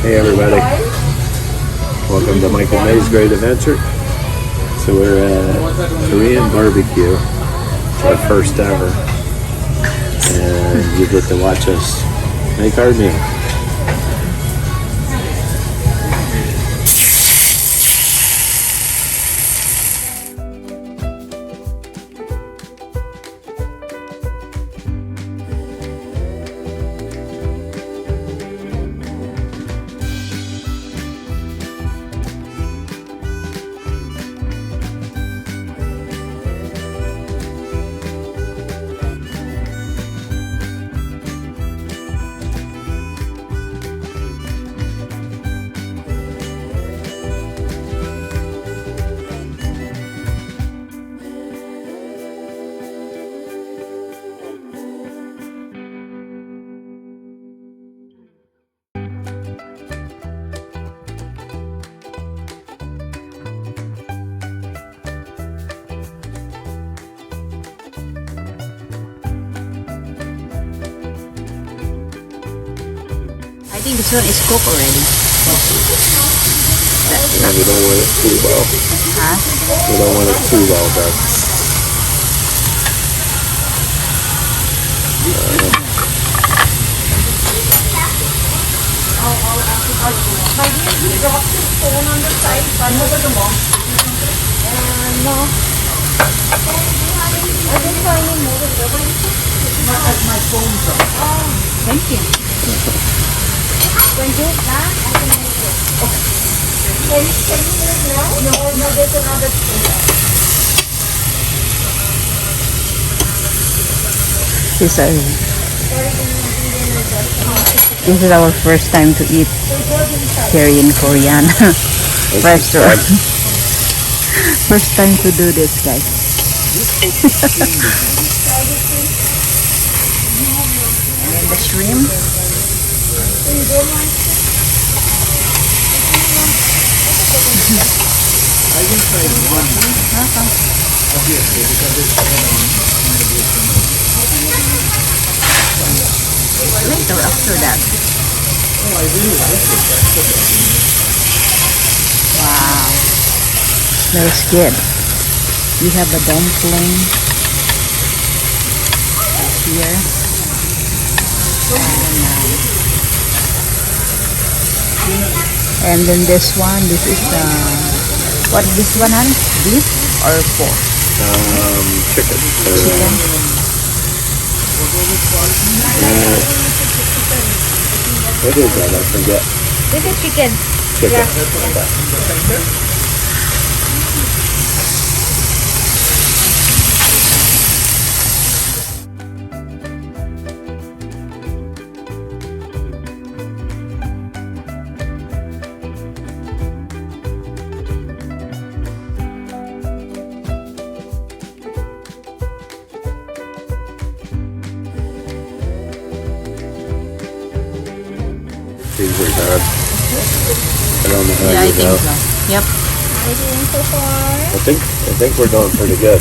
Hey everybody, welcome to Michael May's Great Adventure. So we're at Korean BBQ. It's our first ever. And you get to watch us make our meal. I think this one is cooked already. And we don't want it too well. Huh? We don't want it too well done. Drop his phone on the side. No. I didn't find any more. My phone's on. Oh, Thank you. when you back, I can make it. Okay. Can you do it now? No, there's another thing. This is our first time to eat here in Korean restaurant. First time to do this, guys. And then the shrimp. I can try one. Obviously, because it's Later after that. oh, I really like it. That's okay. Wow. Smells good. We have a dumpling here. And then this one, this is what is this one, hon? Beef or pork? Chicken. Chicken. What is that? I forget. This is chicken. Chicken. These are done. I don't know how Yeah, I you think know. so. Yep. How are you doing so far? I think we're doing pretty good.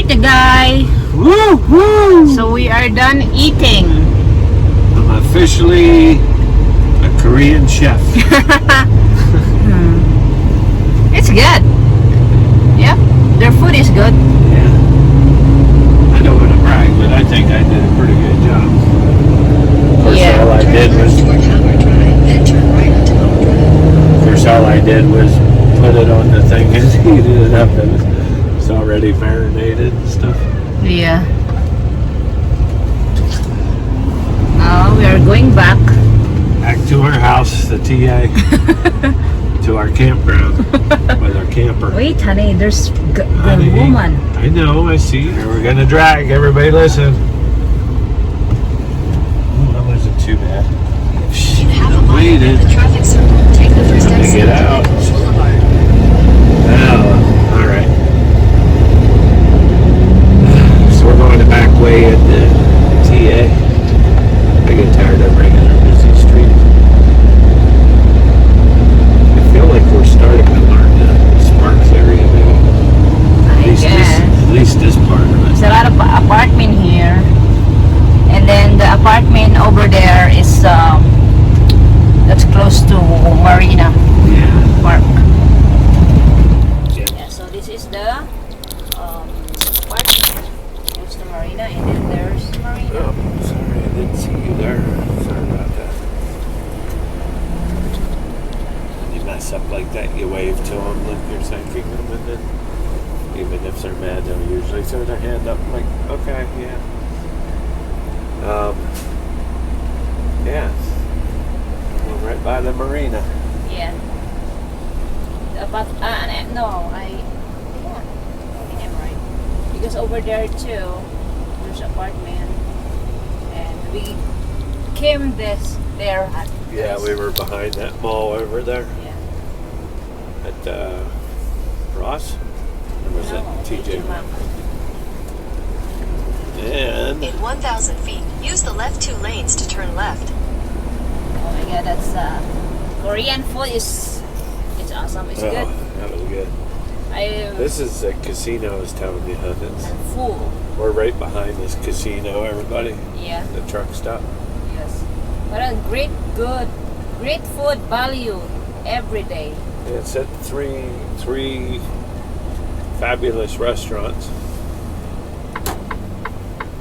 Alright, guy. Woo woo! So we are done eating. I'm officially a Korean chef. It's good. Yep, their food is good. Yeah. I don't want to brag, but I think I did a pretty good job. Of course, Yeah. all I did was. Of course, all I did was put it on the thing and heated it up, and it's already marinated and stuff. Yeah. Now we are going back. Back to our house, the TA, to our campground with our camper. Wait, honey, there's the Honey, woman. I know, I see. We're gonna drag. Everybody, listen. Oh, that wasn't too bad. Waited. Let me get out. Oh, all right. So we're going the back way at the TA. I get tired of regular busy streets. I feel like we're starting to learn the Sparks area, maybe. At least this part of it. There's a lot of apartment here, and then the apartment over there is that's close to Marina Yeah. Park. Yeah. Yeah, so this is the apartment close to Marina, and then there's Marina. Oh, sorry, I didn't see you there. Sorry about that. When you mess up like that, you wave to them like you're thanking them, and then even if they're mad, they'll usually throw their hand up like, okay, yeah. Yeah. We're right by the marina. Yeah. But no, I am right, because over there too, there's apartment, and we came there. Yeah, we were behind that mall over there Yeah. at Ross. Or was it TJ Maxx? And In 1,000 feet, use the left 2 lanes to turn left. Oh my god, that's Korean food it's awesome. It's good. That was good. This is a casino, I was telling you, huh? It's, Full. we're right behind this casino, everybody. Yeah. The truck stop. Yes. But a great food value every day. Yeah, it's at three fabulous restaurants.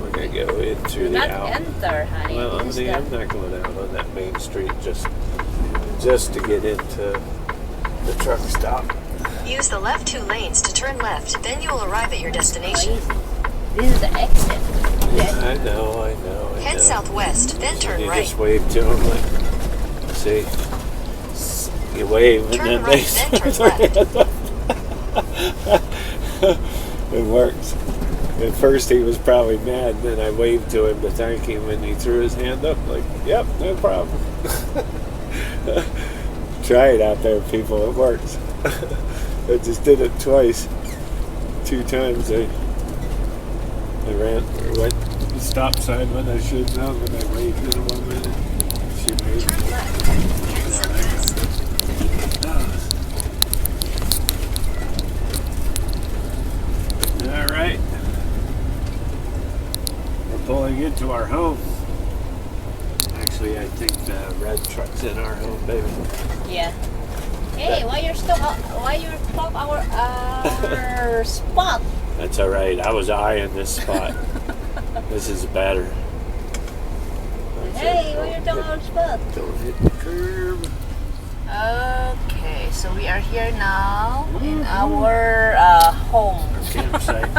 We're gonna go in through the Not out. enter, honey. Well, I'm This is not going out on that main street just to get into the truck stop. Use the left 2 lanes to turn left, then you will arrive at your destination. crazy. This is the exit. I know. Head southwest, then turn You right. just wave to them, like, see, you wave and Turn then right, they then turn left. It works. At first he was probably mad, and then I waved to him to thank him, and he threw his hand up like, yep, no problem. Try it out there, people. It works. I just did it twice. 2 times I went stop sign when I should have, and I waved at him 1 minute. She waved. Turn left, head southwest. All right. We're pulling into our home. Actually, I think the red truck's in our home, baby. Yeah. Hey, why you're stuck our spot? That's all right. I was eyeing this spot. This is better. Hey, why you're stuck our spot? Don't hit the curb. Okay, so we are here now in our home. Our campsite.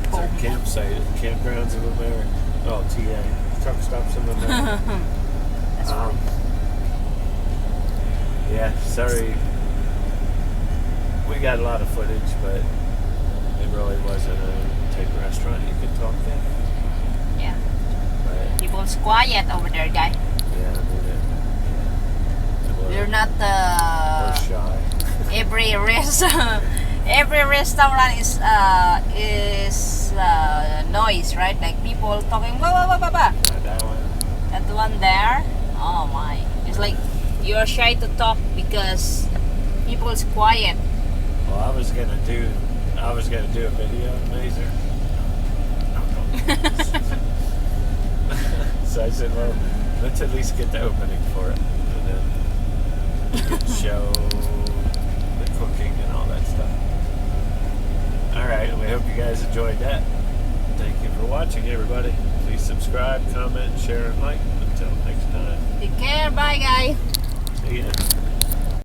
It's our campsite. Campgrounds of America. Oh, TA. Truck stops in America. That's right. Yeah, sorry. We got a lot of footage, but it really wasn't a type of restaurant you could talk to. Yeah. But People's quiet over there, guy. yeah, I mean They're not we're shy. every restaurant is noise, right? Like people talking blah. Not that one. That one there, oh my, it's like you're shy to talk because people's quiet. Well, I was gonna do I was going to do a video laser. So I said, well, let's at least get the opening for it. And then we can show the cooking and all that stuff. Alright, we hope you guys enjoyed that. Thank you for watching, everybody. Please subscribe, comment, share, and like. Until next time. Take care. Bye, guys. See ya.